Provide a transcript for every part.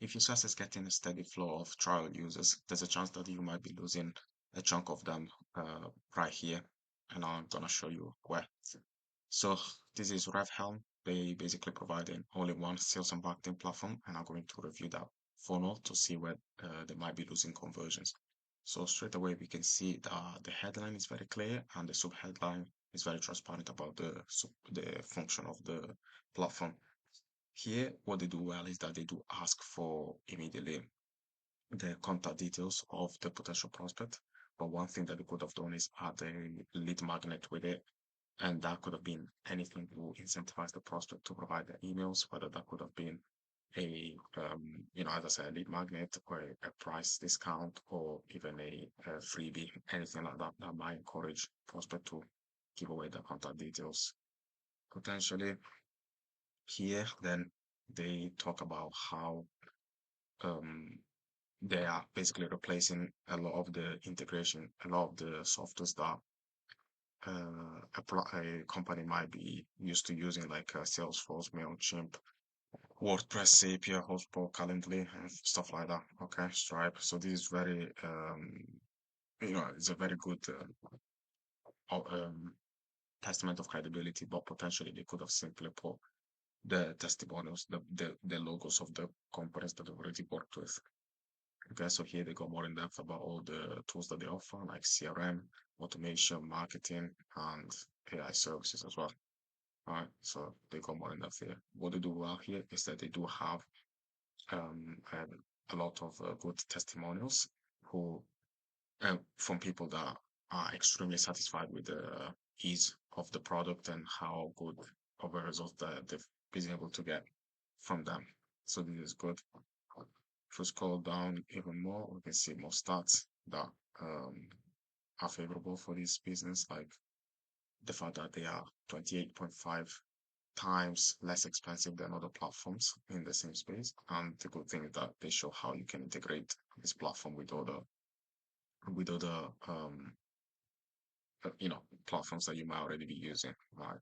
If your SaaS is getting a steady flow of trial users, there's a chance that you might be losing a chunk of them right here. And I'm gonna show you where. So this is RevHelm. They basically provide an all-in-one sales and marketing platform, and I'm going to review that funnel to see where they might be losing conversions. So straight away we can see that the headline is very clear and the sub-headline is very transparent about the function of the platform. Here, what they do well is that they do ask for immediately the contact details of the potential prospect. But one thing that they could have done is add a lead magnet with it, and that could have been anything to incentivize the prospect to provide their emails, whether that could have been as I said, a lead magnet or a price discount or even a freebie, anything like that that might encourage prospect to give away their contact details. Potentially here, then they talk about how um, they are basically replacing a lot of the integration, a lot of the softwares that a company might be used to using, like Salesforce, MailChimp, WordPress, Zapier, HubSpot, Calendly, and stuff like that. Okay, Stripe. So this is very, it's a very good testament of credibility, but potentially they could have simply put the testimonials, the logos of the companies that they've already worked with. Okay, so here they go more in depth about all the tools that they offer, like CRM, automation, marketing, and AI services as well. All right, so they go more in depth here. What they do well here is that they do have um, a lot of good testimonials who from people that are extremely satisfied with the ease of the product and how good of a result that they've been able to get from them. So this is good. If we scroll down even more, we can see more stats that um, are favorable for this business, like the fact that they are 28.5 times less expensive than other platforms in the same space. And the good thing is that they show how you can integrate this platform with other platforms that you might already be using. Right.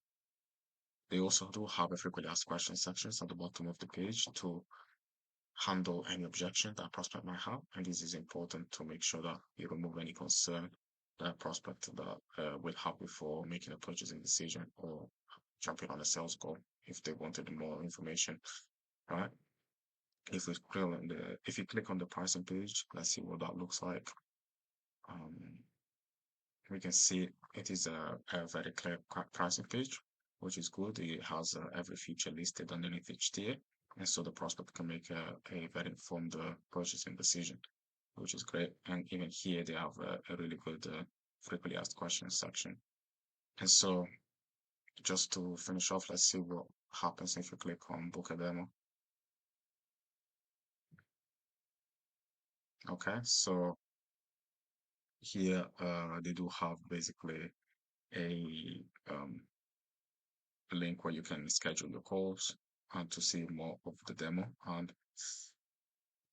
They also do have a frequently asked questions sections at the bottom of the page to handle any objection that a prospect might have. And this is important to make sure that you remove any concern that a prospect that will have before making a purchasing decision or jumping on a sales call if they wanted more information. Right. If you click on the pricing page, let's see what that looks like. Um, we can see it is a very clear pricing page, which is good. It has every feature listed underneath each tier, and so the prospect can make a very informed purchasing decision, which is great. And even here, they have a really good frequently asked questions section. And so, just to finish off, let's see what happens if you click on book a demo. Okay, so here they do have basically a link where you can schedule your calls and to see more of the demo. And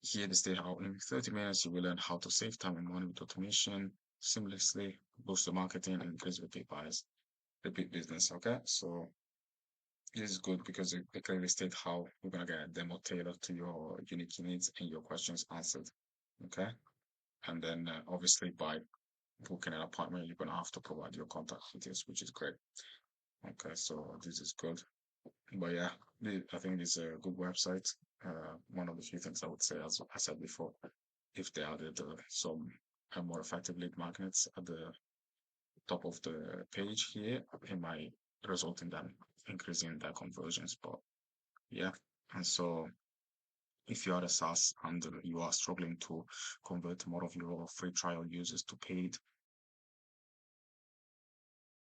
here they state how in 30 minutes you will learn how to save time and money with automation, seamlessly boost your marketing and increase repeat buyers, repeat business. Okay, so this is good because it clearly state how you're gonna get a demo tailored to your unique needs and your questions answered. Okay, and then obviously by booking an appointment, you're gonna have to provide your contact details, which is great. Okay, so this is good. But yeah, I think it's a good website. One of the few things I would say, as I said before, if they added some more effective lead magnets at the top of the page here, it might result in them increasing their conversions. But yeah, and so if you are a SaaS and you are struggling to convert more of your free trial users to paid,